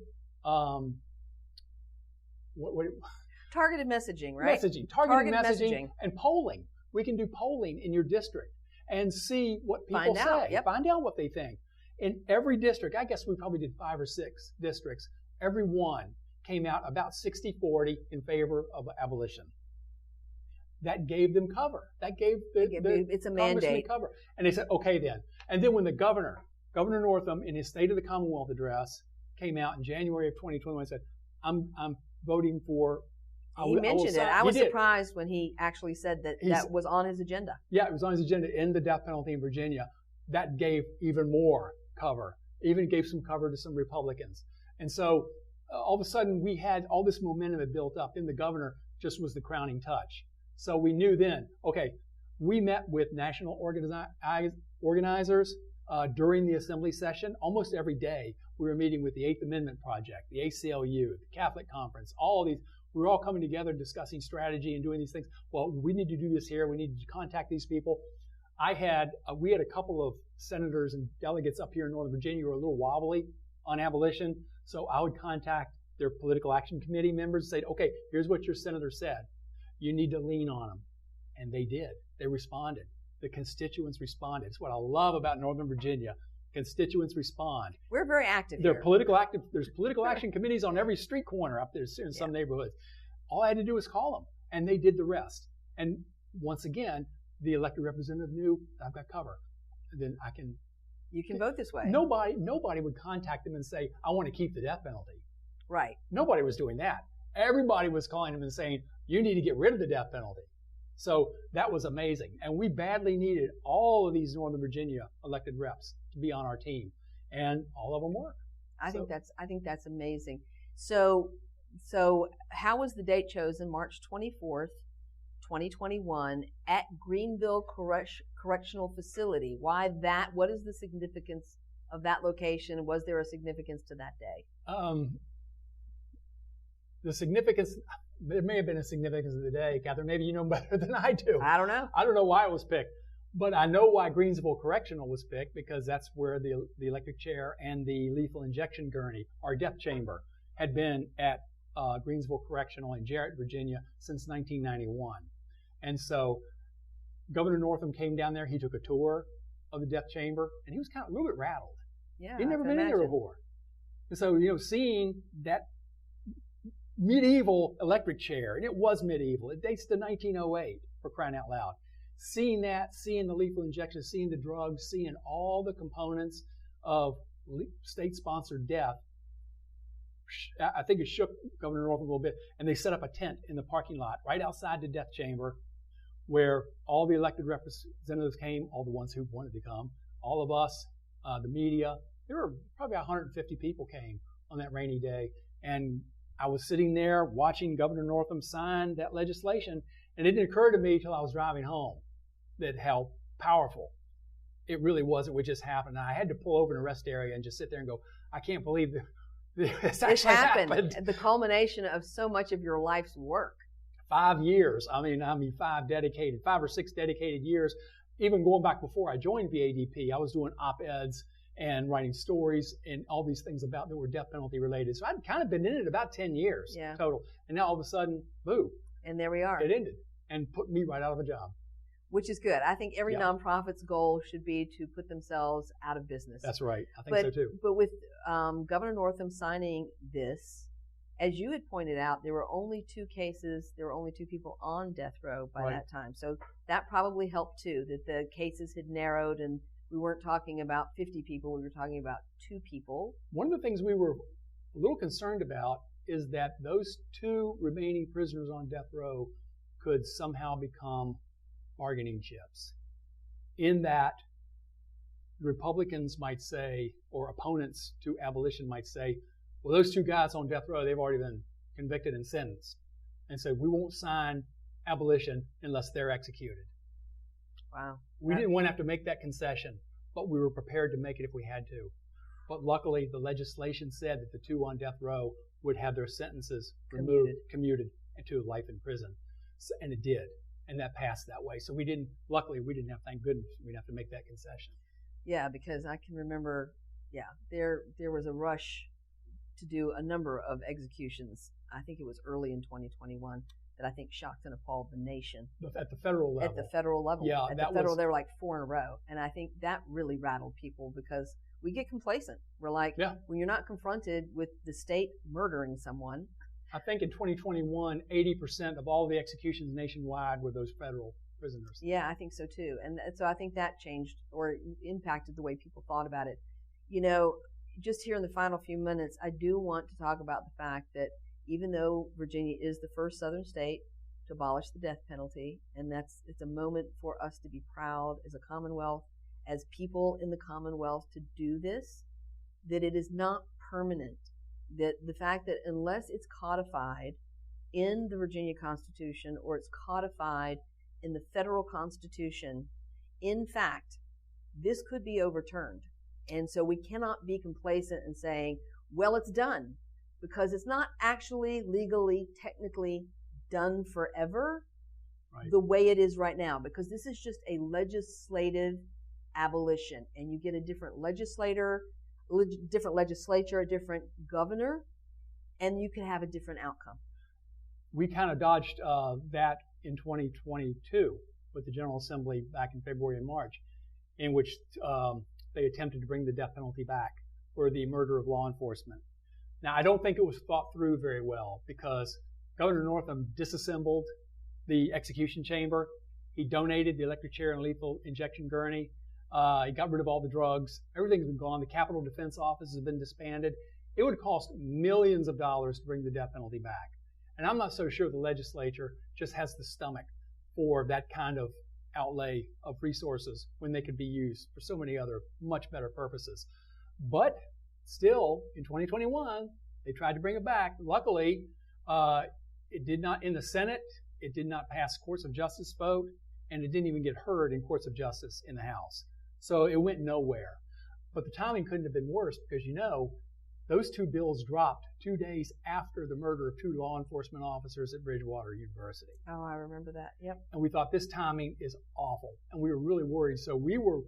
targeted messaging, right? Targeted messaging and polling. We can do polling in your district and see what people say. Find out what they think. In every district, I guess we probably did 5 or 6 districts, every one came out about 60-40 in favor of abolition. That gave them cover. That gave it's a mandate cover. And they said, okay then. And then when the Governor Northam, in his State of the Commonwealth address, came out in January of 2021 and said, I'm voting for... He mentioned it. I was surprised when he actually said that was on his agenda. Yeah, it was on his agenda to end the death penalty in Virginia. That gave even more cover, even gave some cover to some Republicans. And so all of a sudden we had all this momentum that built up. Then the governor just was the crowning touch. So we knew then, okay, we met with national organizers during the assembly session. Almost every day we were meeting with the 8th Amendment Project, the ACLU, the Catholic Conference, all these. We were all coming together discussing strategy and doing these things. Well, we need to do this here. We need to contact these people. We had a couple of senators and delegates up here in Northern Virginia who were a little wobbly on abolition. So I would contact their political action committee members and say, okay, here's what your senator said. You need to lean on them. And they did. They responded. the constituents responded. It's what I love about Northern Virginia. Constituents respond. We're very active They're here. political active. There's political action committees on every street corner up there in some neighborhoods. All I had to do was call them, and they did the rest. And once again, the elected representative knew I've got cover. And then you can vote this way. Nobody would contact them and say, I want to keep the death penalty. Right. Nobody was doing that. Everybody was calling them and saying, you need to get rid of the death penalty. So that was amazing. And we badly needed all of these Northern Virginia elected reps to be on our team. And all of them were. I think that's amazing. So how was the date chosen? March 24th, 2021 at Greenville Correctional Facility. Why that? What is the significance of that location? Was there a significance to that day? The significance, there may have been a significance of the day, Catherine. Maybe you know better than I do. I don't know. I don't know why it was picked. But I know why Greensville Correctional was picked, because that's where the electric chair and the lethal injection gurney, our death chamber, had been at Greensville Correctional in Jarrett, Virginia since 1991. And so Governor Northam came down there. He took a tour of the death chamber, and he was kind of a little bit rattled. Yeah, He'd never been in there before. And so, seeing that medieval electric chair, and it was medieval. It dates to 1908, for crying out loud. Seeing that, seeing the lethal injection, seeing the drugs, seeing all the components of state-sponsored death, I think it shook Governor Northam a little bit, and they set up a tent in the parking lot right outside the death chamber where all the elected representatives came, all the ones who wanted to come, all of us, the media. There were probably 150 people came on that rainy day, and I was sitting there watching Governor Northam sign that legislation, and it didn't occur to me till I was driving home that how powerful it really was. It would just happen. And I had to pull over in a rest area and just sit there and go, I can't believe this actually happened. The culmination of so much of your life's work. 5 years. I mean, 5 or 6 dedicated years. Even going back before I joined VADP, I was doing op-eds and writing stories and all these things about that were death penalty related. So I'd kind of been in it about 10 years total. And now all of a sudden, boom. And there we are. It ended and put me right out of a job. Which is good. I think every nonprofit's goal should be to put themselves out of business. That's right. I think so too. But with Governor Northam signing this, as you had pointed out, there were only 2 cases. There were only 2 people on death row by that time. So that probably helped too, that the cases had narrowed and we weren't talking about 50 people. We were talking about 2 people. One of the things we were a little concerned about is that those 2 remaining prisoners on death row could somehow become bargaining chips. In that, Republicans might say, or opponents to abolition might say, well, those 2 guys on death row, they've already been convicted and sentenced. And so we won't sign abolition unless they're executed. Wow. We didn't want to have to make that concession, but we were prepared to make it if we had to. But luckily, the legislation said that the 2 on death row would have their sentences commuted to life in prison. And it did. And that passed that way. So luckily, we didn't have, thank goodness, we didn't have to make that concession. Yeah, because I can remember, there was a rush to do a number of executions. I think it was early in 2021 that I think shocked and appalled the nation. At the federal level. At the federal level. Yeah, at the federal, they were like 4 in a row. And I think that really rattled people because we get complacent. We're like, when you're not confronted with the state murdering someone. I think in 2021, 80% of all the executions nationwide were those federal prisoners. Yeah, I think so too. And so I think that changed or impacted the way people thought about it. Just here in the final few minutes, I do want to talk about the fact that even though Virginia is the first southern state to abolish the death penalty, and it's a moment for us to be proud as a Commonwealth, as people in the Commonwealth to do this, that it is not permanent. That the fact that unless it's codified in the Virginia Constitution or it's codified in the federal Constitution, in fact, this could be overturned. And so we cannot be complacent in saying, well, it's done, because it's not actually legally, technically done forever the way it is right now, because this is just a legislative abolition, and you get a different legislature, a different governor, and you can have a different outcome. We kind of dodged that in 2022 with the General Assembly back in February and March, in which they attempted to bring the death penalty back for the murder of law enforcement. Now, I don't think it was thought through very well because Governor Northam disassembled the execution chamber. He donated the electric chair and lethal injection gurney. He got rid of all the drugs. Everything's been gone. The Capitol Defense Office has been disbanded. It would cost millions of dollars to bring the death penalty back. And I'm not so sure the legislature just has the stomach for that kind of outlay of resources when they could be used for so many other much better purposes. But still, in 2021, they tried to bring it back. Luckily, it did not, in the Senate, it did not pass courts of justice vote, and it didn't even get heard in courts of justice in the House. So it went nowhere. But the timing couldn't have been worse because, you know, those two bills dropped 2 days after the murder of 2 law enforcement officers at Bridgewater University. Oh, I remember that. Yep. And we thought this timing is awful. And we were really worried. So we were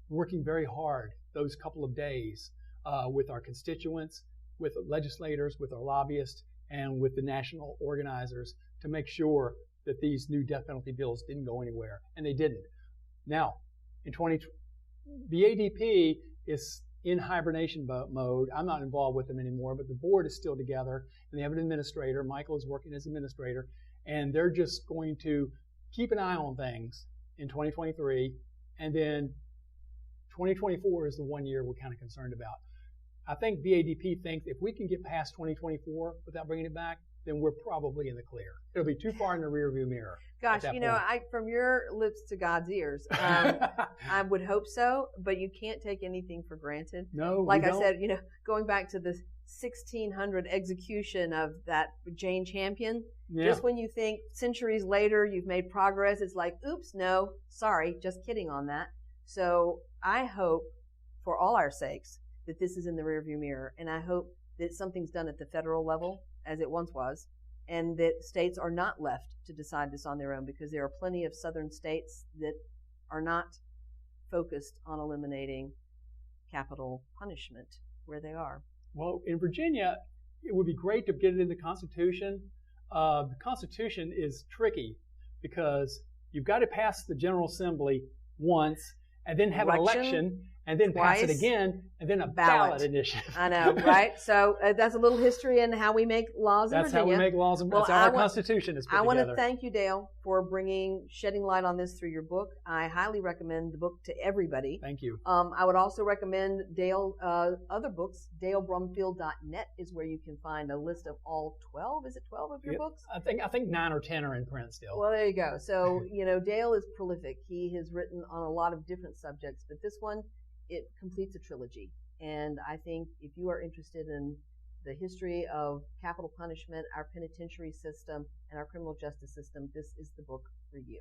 working very hard those couple of days with our constituents, with legislators, with our lobbyists, and with the national organizers to make sure that these new death penalty bills didn't go anywhere. And they didn't. Now, in the ADP is in hibernation mode. I'm not involved with them anymore, but the board is still together, and they have an administrator. Michael is working as administrator, and they're just going to keep an eye on things in 2023, and then 2024 is the 1 year we're kind of concerned about. I think VADP thinks if we can get past 2024 without bringing it back, then we're probably in the clear. It'll be too far in the rearview mirror. Gosh, you know, from your lips to God's ears, I would hope so, but you can't take anything for granted. No, like I said, you know, going back to the 1600 execution of that Jane Champion, just when you think centuries later you've made progress, it's like, oops, no, sorry, just kidding on that. So I hope, for all our sakes, that this is in the rearview mirror, and I hope that something's done at the federal level, as it once was, and that states are not left to decide this on their own, because there are plenty of southern states that are not focused on eliminating capital punishment where they are. Well, in Virginia, it would be great to get it in the Constitution. The Constitution is tricky because you've got to pass the General Assembly once and then have an election and then pass it again, and then a ballot initiative. I know, right? So that's a little history in how we make laws in Virginia. That's how we make laws. That's how our Constitution is put together. I want to thank you, Dale, for shedding light on this through your book. I highly recommend the book to everybody. Thank you. I would also recommend Dale other books. DaleBrumfield.net is where you can find a list of all 12. Is it 12 of your books? I think 9 or 10 are in print still. Well, there you go. So, you know, Dale is prolific. He has written on a lot of different subjects, but this one, it completes a trilogy. And I think if you are interested in the history of capital punishment, our penitentiary system, and our criminal justice system, this is the book for you.